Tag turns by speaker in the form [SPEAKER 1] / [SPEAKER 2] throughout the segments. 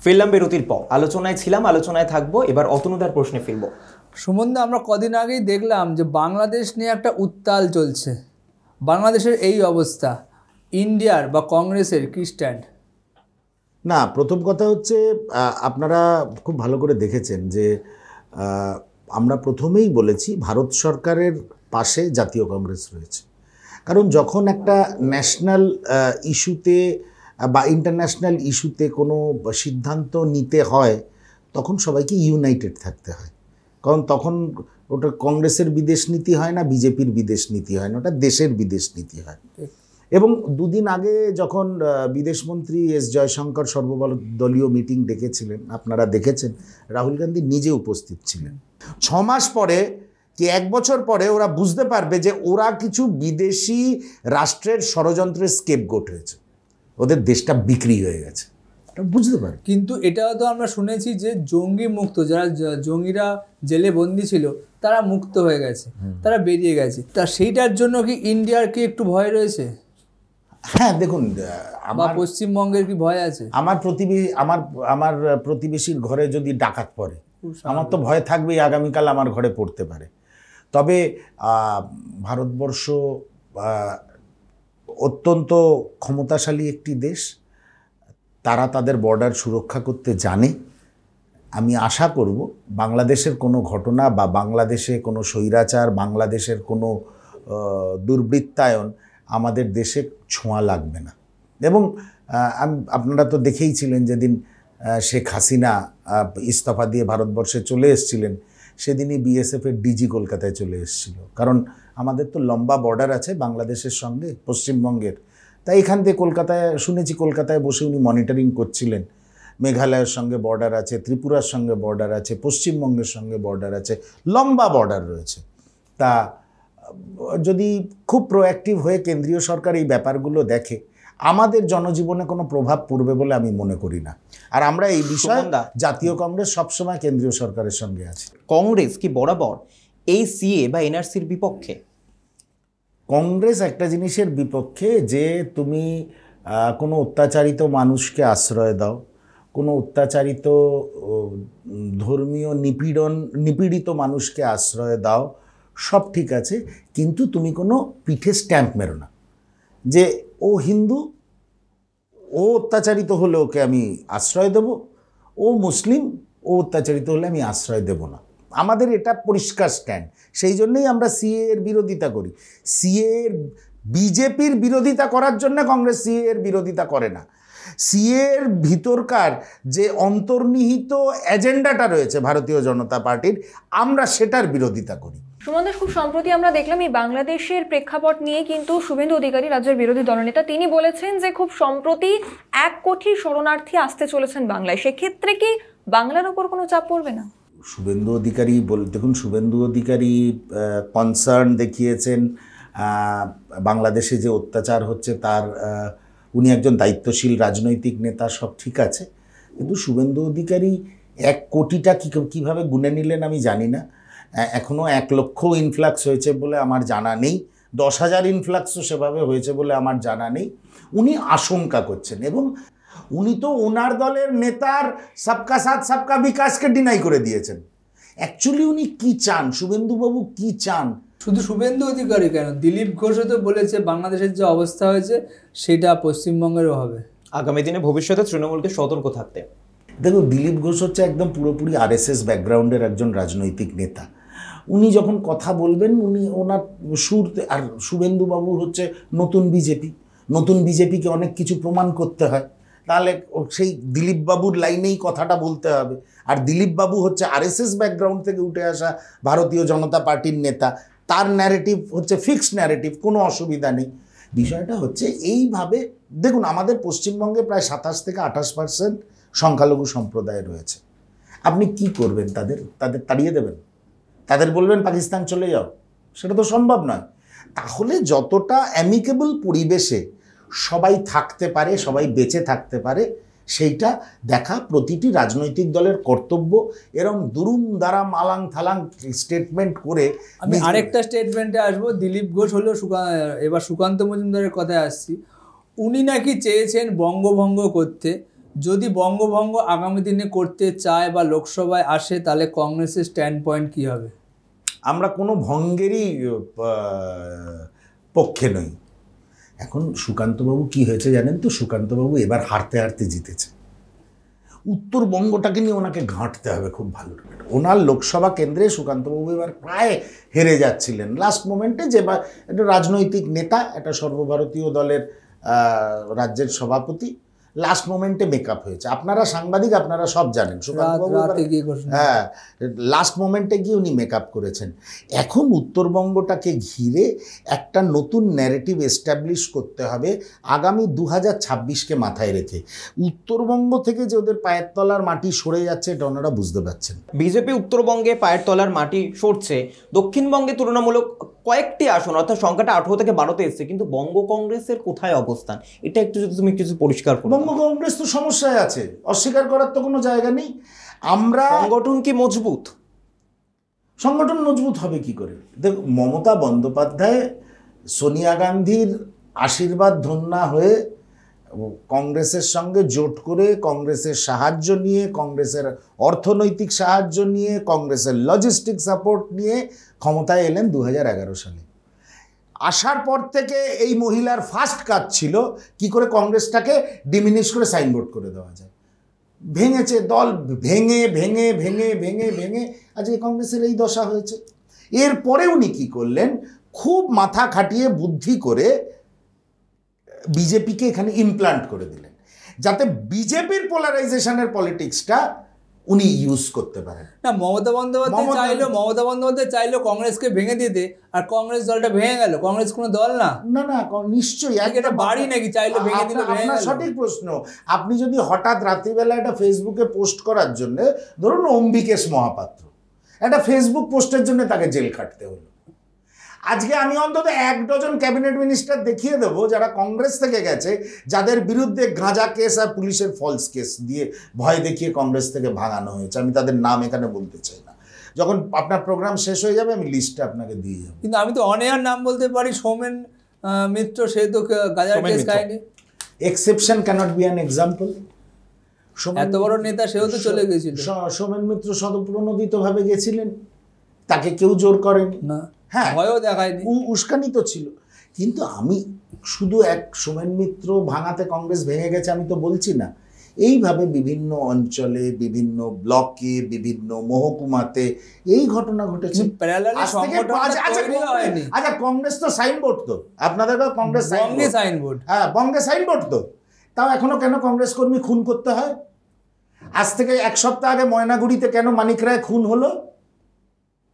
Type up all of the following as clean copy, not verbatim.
[SPEAKER 1] ফিরলাম বিরতির পর। আলোচনায় ছিলাম, আলোচনায় থাকবো। এবার অতনুদার প্রশ্নে ফিরবো।
[SPEAKER 2] সুমনদা, আমরা কদিন আগেই দেখলাম যে বাংলাদেশ নিয়ে একটা উত্তাল চলছে। বাংলাদেশের এই অবস্থা, ইন্ডিয়ার বা কংগ্রেসের কি স্ট্যান্ড?
[SPEAKER 3] না, প্রথম কথা হচ্ছে আপনারা খুব ভালো করে দেখেছেন যে আমরা প্রথমেই বলেছি ভারত সরকারের পাশে জাতীয় কংগ্রেস রয়েছে। কারণ যখন একটা ন্যাশনাল ইস্যুতে বা ইন্টারন্যাশনাল ইস্যুতে কোনো সিদ্ধান্ত নিতে হয় তখন সবাইকে ইউনাইটেড থাকতে হয়। কারণ তখন ওটা কংগ্রেসের বিদেশ নীতি হয় না, বিজেপির বিদেশ নীতি হয় না, ওটা দেশের বিদেশ নীতি হয়। এবং দুদিন আগে যখন বিদেশমন্ত্রী এস জয়শঙ্কর সর্বদলীয় মিটিং ডেকেছিলেন, আপনারা দেখেছেন, রাহুল গান্ধী নিজে উপস্থিত ছিলেন। 6 মাস পরে কি 1 বছর পরে ওরা বুঝতে পারবে যে ওরা কিছু বিদেশি রাষ্ট্রের ষড়যন্ত্রের স্কেপগোট হয়েছে, ওদের দেশটা বিক্রি হয়ে গেছে, বুঝতে পারে।
[SPEAKER 2] কিন্তু এটাও তো আমরা শুনেছি যে জঙ্গি মুক্ত, যারা জঙ্গিরা জেলে বন্দি ছিল তারা মুক্ত হয়ে গেছে, তারা বেরিয়ে গেছে। তা সেইটার জন্য কি ইন্ডিয়ার কি একটু ভয় রয়েছে?
[SPEAKER 3] হ্যাঁ, দেখুন,
[SPEAKER 2] আমার পশ্চিমবঙ্গের কি ভয় আছে?
[SPEAKER 3] আমার প্রতিবেশীর ঘরে যদি ডাকাত পড়ে আমার তো ভয় থাকবেই, আগামীকাল আমার ঘরে পড়তে পারে। তবে ভারতবর্ষ অত্যন্ত ক্ষমতাশালী একটি দেশ, তারা তাদের বর্ডার সুরক্ষা করতে জানে। আমি আশা করব বাংলাদেশের কোনো ঘটনা বা বাংলাদেশে কোনো স্বৈরাচার, বাংলাদেশের কোনো দুর্বৃত্তায়ন আমাদের দেশে ছোঁয়া লাগবে না। এবং আপনারা তো দেখেইছিলেন যেদিন শেখ হাসিনা ইস্তফা দিয়ে ভারতবর্ষে চলে এসেছিলেন, সেদিনই বিএসএফের ডিজি কলকাতায় চলে এসেছিল। কারণ আমাদের তো লম্বা বর্ডার আছে বাংলাদেশের সঙ্গে, পশ্চিমবঙ্গের। তাই এখান থেকে কলকাতায় শুনেছি, কলকাতায় বসে উনি মনিটরিং করছিলেন। মেঘালয়ের সঙ্গে বর্ডার আছে, ত্রিপুরার সঙ্গে বর্ডার আছে, পশ্চিমবঙ্গের সঙ্গে বর্ডার আছে, লম্বা বর্ডার রয়েছে। তা যদি খুব প্রোঅ্যাক্টিভ হয়ে কেন্দ্রীয় সরকার এই ব্যাপারগুলো দেখে, আমাদের জনজীবনে কোনো প্রভাব পড়বে বলে আমি মনে করি না। আর আমরা এই বিষয়ে জাতীয় কংগ্রেস সবসময় কেন্দ্রীয় সরকারের সঙ্গে আছে।
[SPEAKER 1] কংগ্রেস কি বরাবর এই সিএ বা এনআরসির বিপক্ষে?
[SPEAKER 3] কংগ্রেস একটা জিনিসের বিপক্ষে, যে তুমি কোনো অত্যাচারিত মানুষকে আশ্রয় দাও, কোনো অত্যাচারিত ধর্মীয় নিপীড়িত মানুষকে আশ্রয় দাও, সব ঠিক আছে, কিন্তু তুমি কোনো পিঠে স্ট্যাম্প মেরো না যে ও হিন্দু, ও অত্যাচারিত হলে ওকে আমি আশ্রয় দেব, ও মুসলিম, ও অত্যাচারিত হলে আমি আশ্রয় দেব না। আমাদের এটা পরিষ্কার স্ট্যান্ড। সেই জন্যই আমরা সিএ এর বিরোধিতা করি। সিএ এর বিজেপির বিরোধিতা করার জন্য কংগ্রেস সিএ এর বিরোধিতা করে না। সিএ এর ভিতরকার যে অন্তর্নিহিত এজেন্ডাটা রয়েছে ভারতীয় জনতা পার্টির, আমরা সেটার বিরোধিতা করি।
[SPEAKER 4] সুমন, খুব সম্প্রতি আমরা দেখলাম এই বাংলাদেশের প্রেক্ষাপট নিয়ে কিন্তু শুভেন্দু অধিকারী, রাজ্যের বিরোধী দলনেতা, তিনি বলেছেন যে খুব সম্প্রতি 1 কোটি শরণার্থী আসতে চলেছেন বাংলায়। সেক্ষেত্রে কি বাংলার ওপর কোনো চাপ পড়বে না?
[SPEAKER 3] শুভেন্দু অধিকারী দেখুন, শুভেন্দু অধিকারী কনসার্ন দেখিয়েছেন বাংলাদেশে যে অত্যাচার হচ্ছে তার। উনি একজন দায়িত্বশীল রাজনৈতিক নেতা, সব ঠিক আছে, কিন্তু শুভেন্দু অধিকারী 1 কোটিটা কীভাবে গুনে নিলেন আমি জানি না। এখনও 1 লক্ষ ইনফ্লাক্স হয়েছে বলে আমার জানা নেই, 10,000 ইনফ্লাক্সও সেভাবে হয়েছে বলে আমার জানা নেই। উনি আশঙ্কা করছেন, এবং উনি তো ওনার দলের নেতার সবকা সাথ সবকা বিকাশকে ডিনাই করে দিয়েছেন। অ্যাকচুয়ালি উনি কি চান, শুভেন্দুবাবু কি চান?
[SPEAKER 2] শুধু শুভেন্দু অধিকারী কেন, দিলীপ ঘোষও তো বলেছে বাংলাদেশের যে অবস্থা হয়েছে সেটা পশ্চিমবঙ্গেরও হবে।
[SPEAKER 1] আগামী দিনে ভবিষ্যতে তৃণমূলকে সতর্ক থাকতে।
[SPEAKER 3] দেখো, দিলীপ ঘোষ হচ্ছে একদম পুরোপুরি আরএসএস ব্যাকগ্রাউন্ডের একজন রাজনৈতিক নেতা। উনি যখন কথা বলবেন, উনি ওনার সুর, আর শুভেন্দুবাবু হচ্ছে নতুন বিজেপি, নতুন বিজেপিকে অনেক কিছু প্রমাণ করতে হয়, তাহলে সেই দিলীপবাবুর লাইনেই কথাটা বলতে হবে। আর দিলীপবাবু হচ্ছে আরএসএস ব্যাকগ্রাউন্ড থেকে উঠে আসা ভারতীয় জনতা পার্টির নেতা, তার ন্যারেটিভ হচ্ছে ফিক্সড ন্যারেটিভ, কোনো অসুবিধা নেই। বিষয়টা হচ্ছে এইভাবে দেখুন, আমাদের পশ্চিমবঙ্গে প্রায় 27 থেকে 28% সংখ্যালঘু সম্প্রদায় রয়েছে। আপনি কি করবেন? তাদের তাড়িয়ে দেবেন? তাদের বলবেন পাকিস্তান চলে যাও? সেটা তো সম্ভব নয়। তাহলে যতটা অ্যামিকেবল পরিবেশে সবাই থাকতে পারে, সবাই বেঁচে থাকতে পারে, সেইটা দেখা প্রতিটি রাজনৈতিক দলের কর্তব্য। এরকম দুরুম দারাম আলাং থালাং স্টেটমেন্ট করে
[SPEAKER 2] আমি আরেকটা স্টেটমেন্টে আসবো। দিলীপ ঘোষ হলো এবার সুকান্ত মজুমদারের কথায় আসছি। উনি নাকি চেয়েছেন বঙ্গভঙ্গ করতে, যদি বঙ্গভঙ্গ আগামী দিনে করতে চায় বা লোকসভায় আসে, তাহলে কংগ্রেসের স্ট্যান্ড পয়েন্ট কী হবে?
[SPEAKER 3] আমরা কোনো ভঙ্গেরই পক্ষে নই। এখন সুকান্তবাবু কি হয়েছে জানেন তো? সুকান্তবাবু এবার হারতে হারতে জিতেছে। উত্তরবঙ্গটাকে নিয়ে ওনাকে ঘাঁটতে হবে খুব ভালো করে। ওনার লোকসভা কেন্দ্রে সুকান্তবাবু এবার প্রায় হেরে যাচ্ছিলেন লাস্ট মোমেন্টে। যে বা একটা রাজনৈতিক নেতা, একটা সর্বভারতীয় দলের রাজ্যের সভাপতি, লাস্ট মোমেন্টে মেকআপ হয়েছে। আপনারা সাংবাদিক, আপনারা সব জানেন। সুকান্তবাবু হ্যাঁ, লাস্ট মোমেন্টে গিয়ে উনি মেকআপ করেছেন। এখন উত্তরবঙ্গটাকে ঘিরে একটা নতুন ন্যারেটিভ এস্টাবলিশ করতে হবে আগামী 2026কে মাথায় রেখে। উত্তরবঙ্গ থেকে যে ওদের পায়ের তলার মাটি সরে যাচ্ছে, এটা ওনারা বুঝতে পারছেন।
[SPEAKER 1] বিজেপি উত্তরবঙ্গে পায়ের তলার মাটি সরছে, দক্ষিণবঙ্গে তুলনামূলক কয়েকটি আসন, অর্থাৎ সংখ্যাটা 18 থেকে 12তে এসছে, কিন্তু বঙ্গ কংগ্রেসের কোথায় অবস্থান, এটা একটু যদি তুমি কিছু পরিষ্কার করো।
[SPEAKER 3] বঙ্গ কংগ্রেস তো সমস্যায় আছে, অস্বীকার করার তো কোনো জায়গা নেই। আমরা
[SPEAKER 1] সংগঠন কি মজবুত?
[SPEAKER 3] সংগঠন মজবুত হবে কি করে? দেখ, মমতা বন্দ্যোপাধ্যায় সোনিয়া গান্ধীর আশীর্বাদ ধন্যা হয়ে কংগ্রেসের সঙ্গে জোট করে, কংগ্রেসের সাহায্য নিয়ে, কংগ্রেসের অর্থনৈতিক সাহায্য নিয়ে, কংগ্রেসের লজিস্টিক সাপোর্ট নিয়ে ক্ষমতায় এলেন 2011 সালে। আসার পর থেকে এই মহিলার ফার্স্ট কাজ ছিল কি করে কংগ্রেসটাকে ডিমিনিশ করে সাইনবোর্ড করে দেওয়া যায়। ভেঙেছে দল, ভেঙে ভেঙে ভেঙে ভেঙে ভেঙে আজকে কংগ্রেসের এই দশা হয়েছে। এরপরে উনি কী করলেন? খুব মাথা খাটিয়ে বুদ্ধি করে বিজেপিকে এখানে ইমপ্লান্ট করে দিলেন, যাতে বিজেপির পোলারাইজেশনের পলিটিক্সটা উনি ইউজ করতে পারেন।
[SPEAKER 2] না, মমতা বন্দ্যোপাধ্যায় চাইলো কংগ্রেসকে ভেঙে দিতে, আর কংগ্রেস দলটা ভেঙে গেল। কংগ্রেস কোনো দল না।
[SPEAKER 3] না না, নিশ্চয়ই
[SPEAKER 2] এটা বাড়ি নাকি চাইলো ভেঙে দিল?
[SPEAKER 3] আপনার সঠিক প্রশ্ন। আপনি যদি হঠাৎ রাত্রিবেলা একটা ফেসবুকে পোস্ট করার জন্য, ধরুন অম্বিকেশ মহাপাত্র, একটা ফেসবুক পোস্টের জন্য তাকে জেল খাটতে হলো। আজকে আমি অন্তত 1 ডজন ক্যাবিনেট মিনিস্টার দেখিয়ে দেবো যারা কংগ্রেস থেকে গেছে, যাদের বিরুদ্ধে গাঁজা কেস আর পুলিশের ফলস কেস দিয়ে ভয় দেখিয়ে কংগ্রেস থেকে ভাগানো হয়েছে। আমি তাদের নাম এখানে বলতে চাই না। যখন আপনার প্রোগ্রাম শেষ হয়ে যাবে আমি লিস্টটা আপনাকে দিয়ে যাবো।
[SPEAKER 2] কিন্তু আমি তো অনেক নাম বলতে পারি। সৌমেন মিত্র, সে তো গাঁজার কেস খায়নি।
[SPEAKER 3] Exception cannot be an example.
[SPEAKER 2] এত বড় নেতা, সেও তো চলে গেছিল।
[SPEAKER 3] সৌমেন মিত্র স্বতঃপ্রণোদিতভাবে গেছিলেন, তাকে কেউ জোর করেনি।
[SPEAKER 2] না,
[SPEAKER 3] হ্যাঁ,
[SPEAKER 2] ভয়ও দেখায়নি,
[SPEAKER 3] উস্কানি তো ছিল। কিন্তু আমি শুধু এক সৌমেন মিত্র ভাঙাতে কংগ্রেস ভেঙে গেছে আমি তো বলছি না। এইভাবে বিভিন্ন অঞ্চলে, বিভিন্ন ব্লকে, বিভিন্ন মহকুমাতে এই ঘটনা ঘটেছে। আচ্ছা, কংগ্রেস তো সাইনবোর্ড, তো আপনাদের কংগ্রেস
[SPEAKER 2] সাইনবোর্ড,
[SPEAKER 3] হ্যাঁ বঙ্গে সাইনবোর্ড তো, তাও এখনো কেন কংগ্রেস কর্মী খুন করতে হয়? আজ থেকে 1 সপ্তাহ আগে ময়নাগুড়িতে কেন মানিক রায় খুন হলো?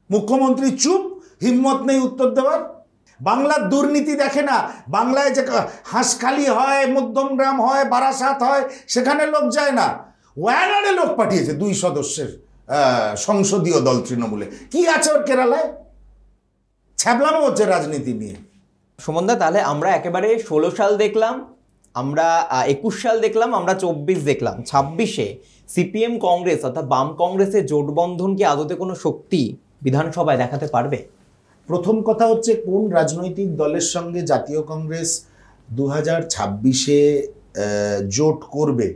[SPEAKER 3] মুখ্যমন্ত্রী চুপ, হিম্মত নেই উত্তর দেওয়ার। বাংলার দুর্নীতি দেখে না? বাংলায় যে হাঁসখালি হয়, মধ্যমগ্রাম হয়, বারাসাত হয়, সেখানে লোক যায় না। ওয়ানারে লোক পাঠিয়েছে 2 সদস্যের সংসদীয় দল তৃণমূলে। কি আছে ওর কেরালায়? ছ্যাবলামো হচ্ছে রাজনীতি নিয়ে।
[SPEAKER 1] সুমনদা, তাহলে আমরা একেবারে 16 সাল দেখলাম, আমরা 21 সাল দেখলাম, আমরা 24 দেখলাম। 26-এ সিপিএম কংগ্রেস অর্থাৎ বাম কংগ্রেসের জোটবন্ধন কি আদতে কোনো শক্তি বিধানসভায় দেখাতে পারবে?
[SPEAKER 3] প্রথম কথা হচ্ছে, কোন রাজনৈতিক দলের সঙ্গে জাতীয় কংগ্রেস 2026-এ জোট করবে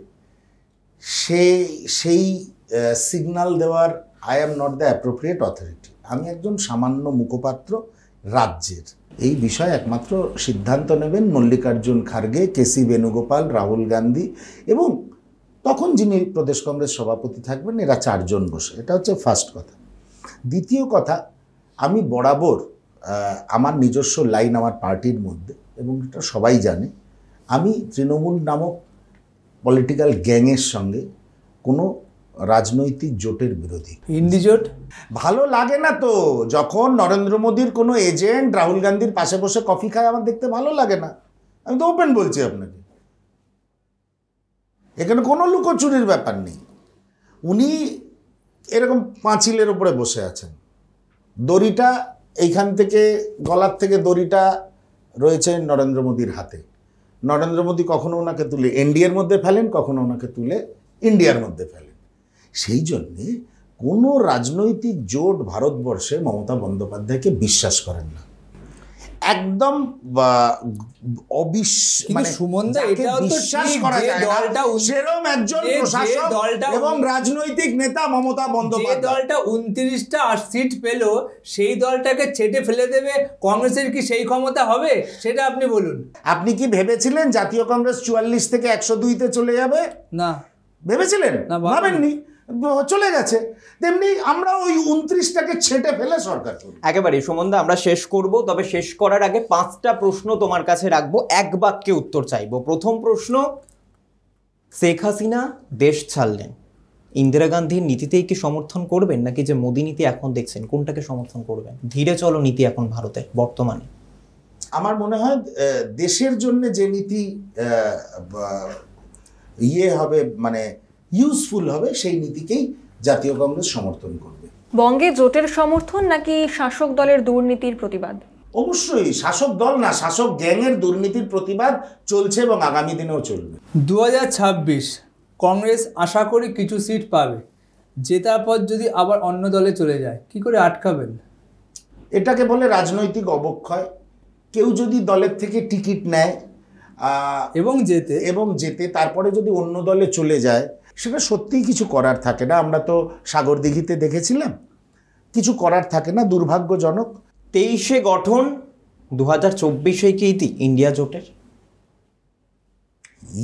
[SPEAKER 3] সেই সিগন্যাল দেওয়ার I am not the appropriate authority. আমি একজন সামান্য মুখপাত্র রাজ্যের। এই বিষয়ে একমাত্র সিদ্ধান্ত নেবেন মল্লিকার্জুন খার্গে, কেসি বেণুগোপাল, রাহুল গান্ধী এবং তখন যিনি প্রদেশ কংগ্রেস সভাপতি থাকবেন। এরা 4 জন বসে। এটা হচ্ছে ফার্স্ট কথা। দ্বিতীয় কথা, আমি বরাবর আমার নিজস্ব লাইন আমার পার্টির মধ্যে, এবং এটা সবাই জানে, আমি তৃণমূল নামক পলিটিক্যাল গ্যাংয়ের সঙ্গে কোনো রাজনৈতিক জোটের বিরোধী।
[SPEAKER 2] ইন্ডি জোট
[SPEAKER 3] ভালো লাগে না তো। যখন নরেন্দ্র মোদীর কোনো এজেন্ট রাহুল গান্ধীর পাশে বসে কফি খায়, আমার দেখতে ভালো লাগে না। আমি তো ওপেন বলছি আপনাকে, এখানে কোনো লুকোচুরির ব্যাপার নেই। উনি এরকম পাঁচিলের উপরে বসে আছেন, দড়িটা এইখান থেকে, গলার থেকে দড়িটা রয়েছে নরেন্দ্র মোদীর হাতে। নরেন্দ্র মোদী কখনো ওনাকে তুলে এনডিএর মধ্যে ফেলেন, কখনো ওনাকে তুলে ইন্ডিয়ার মধ্যে ফেলেন। সেই জন্যে কোনো রাজনৈতিক জোট ভারতবর্ষে মমতা বন্দ্যোপাধ্যায়কে বিশ্বাস করেন না। একদম
[SPEAKER 2] কিন্তু সুমনদা
[SPEAKER 3] যাকে
[SPEAKER 2] এটাও তো
[SPEAKER 3] বিশ্বাস
[SPEAKER 2] ঠিক
[SPEAKER 3] করা
[SPEAKER 2] যে
[SPEAKER 3] যায় না,
[SPEAKER 2] দলটা
[SPEAKER 3] সেরকম একজন
[SPEAKER 2] যে
[SPEAKER 3] প্রশাসক
[SPEAKER 2] দলটা
[SPEAKER 3] এবং রাজনৈতিক নেতা মমতা
[SPEAKER 2] যে
[SPEAKER 3] বন্দ্যোপাধ্যায়।
[SPEAKER 2] দলটা 29টা সিট পেল সেই দলটাকে ছেটে ফেলে দেবে, কংগ্রেসের কি সেই ক্ষমতা হবে সেটা আপনি বলুন।
[SPEAKER 3] আপনি কি ভেবেছিলেন জাতীয় কংগ্রেস 44 থেকে 102-তে চলে যাবে?
[SPEAKER 2] না,
[SPEAKER 3] ভেবেছিলেন?
[SPEAKER 2] না, ভাবিনি।
[SPEAKER 3] ভাবেননি, চলে গেছে। তেমনি আমরা ওই 29টাকে ছেটে ফেলে সরকার করি।
[SPEAKER 1] একেবারে সুমনদা, আমরা শেষ করব, তবে শেষ করার আগে 5টা প্রশ্ন তোমার কাছে রাখবো, এক বাক্যে উত্তর চাইবো। প্রথম প্রশ্ন, শেখ হাসিনা দেশ ছাড়লেন, ইন্দিরা গান্ধীর নীতিতেই কি সমর্থন করবেন, নাকি যে মোদী নীতি এখন দেখছেন কোনটাকে সমর্থন করবেন? ধীরে চলো নীতি এখন ভারতে বর্তমানে।
[SPEAKER 3] আমার মনে হয় দেশের জন্য যে নীতি হবে, মানে ইউজফুল হবে, সেই নীতিকেই জাতীয় কংগ্রেস সমর্থন করবে।
[SPEAKER 4] বঙ্গে জোটের সমর্থন নাকি শাসক দলের দুর্নীতির প্রতিবাদ?
[SPEAKER 3] অবশ্যই শাসক দল না, শাসক গ্যাংয়ের দুর্নীতির প্রতিবাদ চলছে এবং আগামী দিনেও চলবে।
[SPEAKER 2] 2026 কংগ্রেস আশা করি কিছু সিট পাবে, জেতার পর যদি আবার অন্য দলে চলে যায় কি করে আটকাবেন?
[SPEAKER 3] এটাকে বলে রাজনৈতিক অবক্ষয়। কেউ যদি দলের থেকে টিকিট নেয় এবং যেতে তারপরে যদি অন্য দলে চলে যায়, সেটা সত্যিই কিছু করার থাকে না। আমরা তো সাগরদিঘিতে দেখেছিলাম, কিছু করার থাকে না, দুর্ভাগ্যজনক।
[SPEAKER 1] 23-এ গঠন, 2024-এ কি ইতি ইন্ডিয়া জোটের?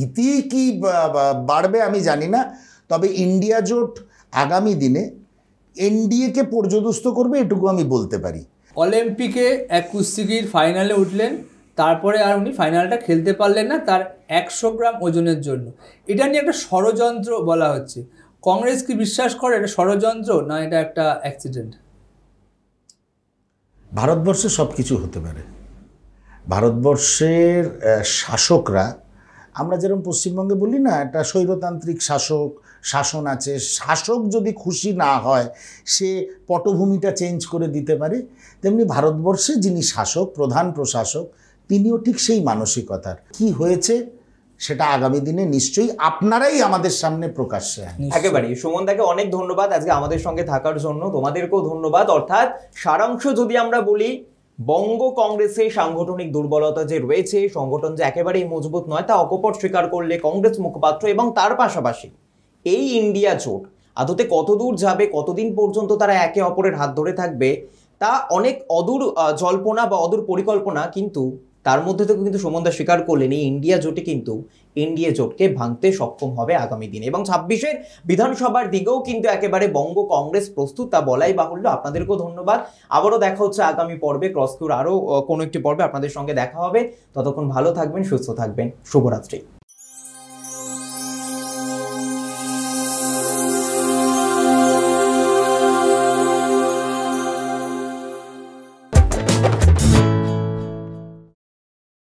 [SPEAKER 3] ইতি কি বাড়বে আমি জানি না, তবে ইন্ডিয়া জোট আগামী দিনে এনডিএকে পর্যদস্ত করবে, এটুকু আমি বলতে পারি।
[SPEAKER 2] অলিম্পিকে এক কুস্তিগির ফাইনালে উঠলেন, তারপরে আর উনি ফাইনালটা খেলতে পারলেন না তার 100 গ্রাম ওজনের জন্য। এটা নিয়ে একটা ষড়যন্ত্র বলা হচ্ছে। কংগ্রেস কি বিশ্বাস করে এটা ষড়যন্ত্র, না এটা একটা অ্যাক্সিডেন্ট?
[SPEAKER 3] ভারতবর্ষে সব কিছু হতে পারে। ভারতবর্ষের শাসকরা, আমরা যেরকম পশ্চিমবঙ্গে বলি না, একটা স্বৈরতান্ত্রিক শাসন আছে, শাসক যদি খুশি না হয় সে পটভূমিটা চেঞ্জ করে দিতে পারে। তেমনি ভারতবর্ষে যিনি শাসক, প্রধান প্রশাসক, তিনিও ঠিক সেই মানসিকতার। কি হয়েছে সেটা আগামী দিনে নিশ্চয়ই আপনারাই আমাদের সামনে প্রকাশ্যে আনবেন।
[SPEAKER 1] একেবারেই। সুমনদাকে অনেক ধন্যবাদ আজকে আমাদের সঙ্গে থাকার জন্য, তোমাদেরকেও ধন্যবাদ। অর্থাৎ সারাংশ যদি আমরা বলি, বঙ্গ কংগ্রেসের সাংগঠনিক দুর্বলতা যে রয়েছে, সংগঠন যে একেবারেই মজবুত নয়, তা অকপট স্বীকার করলে কংগ্রেস মুখপাত্র। এবং তার পাশাপাশি এই ইন্ডিয়া জোট আদতে কতদূর যাবে, কতদিন পর্যন্ত তারা একে অপরের হাত ধরে থাকবে, তা অনেক অদূর জল্পনা বা অদূর পরিকল্পনা। কিন্তু তার মধ্যে থেকে কিন্তু সুমনদা স্বীকার করলেন এই ইন্ডিয়া জোটে কিন্তু এনডিএ জোটকে ভাঙতে সক্ষম হবে আগামী দিনে। এবং 26-এর বিধানসভার দিকেও কিন্তু একেবারে বঙ্গ কংগ্রেস প্রস্তুত, তা বলাই বাহুল্য। আপনাদেরকেও ধন্যবাদ। আবারও দেখা হচ্ছে আগামী পর্বে, ক্রস কিউর আরও কোনো একটি পর্বে আপনাদের সঙ্গে দেখা হবে। ততক্ষণ ভালো থাকবেন, সুস্থ থাকবেন। শুভরাত্রি।